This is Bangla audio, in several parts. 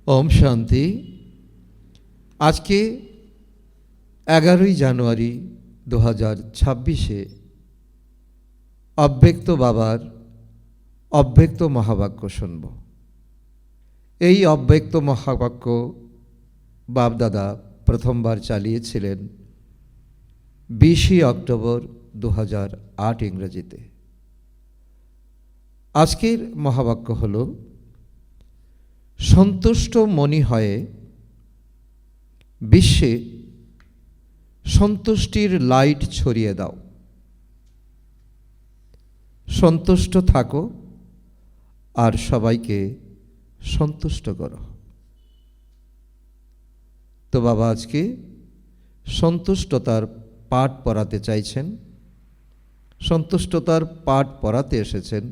ওম শান্তি। আজকে 11ই জানুয়ারি 2026-এ অব্যক্ত বাবার অব্যক্ত মহাবাক্য শুনব। এই অব্যক্ত মহাবাক্য বাপদাদা প্রথমবার চালিয়েছিলেন 20 অক্টোবর 2008 ইংরেজিতে। আজকের মহাবাক্য হল, সন্তুষ্ট মনি হয়ে বিশ্বে সন্তুষ্টির লাইট ছড়িয়ে দাও। সন্তুষ্ট থাকো আর সবাইকে সন্তুষ্ট করো। তো বাবা আজকে সন্তুষ্টতার পাঠ পড়াতে চাইছেন, সন্তুষ্টতার পাঠ পড়াতে এসেছেন।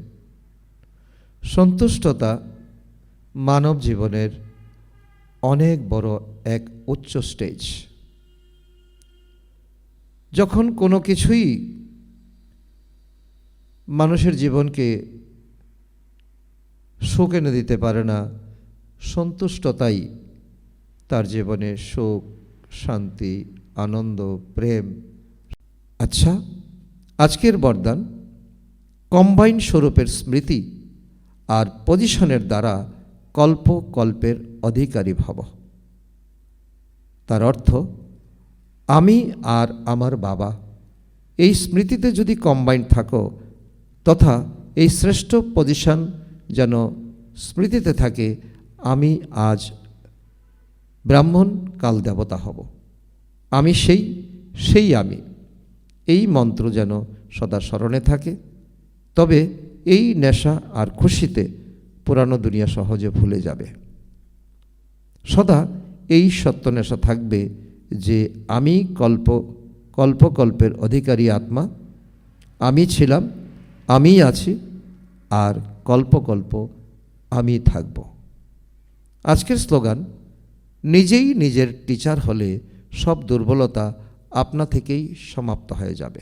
সন্তুষ্টতা মানব জীবনের অনেক বড় এক উচ্চ স্টেজ। যখন কোনো কিছুই মানুষের জীবনকে সুখ এনে দিতে পারে না, সন্তুষ্টতাই তার জীবনে সুখ, শান্তি, আনন্দ, প্রেম। আচ্ছা, আজকের বরদান কম্বাইন স্বরূপের স্মৃতি আর পজিশনের দ্বারা কল্প কল্পের অধিকারী ভব। তার অর্থ, আমি আর আমার বাবা এই স্মৃতিতে যদি কম্বাইন থাকো, তথা এই শ্রেষ্ঠ পজিশন যেন স্মৃতিতে থাকে, আমি আজ ব্রাহ্মণ, কাল দেবতা হব, আমি সেই আমি, এই মন্ত্র যেন সদা স্মরণে থাকে। তবে এই নেশা আর খুশিতে পুরানো দুনিয়া সহজে ভুলে যাবে। সদা এই সত্য নেশা থাকবে যে আমি কল্পের অধিকারী আত্মা, আমি ছিলাম, আমি আছি, আর কল্প আমি থাকব। আজকের স্লোগান, নিজেই নিজের টিচার হলে সব দুর্বলতা আপনা থেকেই সমাপ্ত হয়ে যাবে।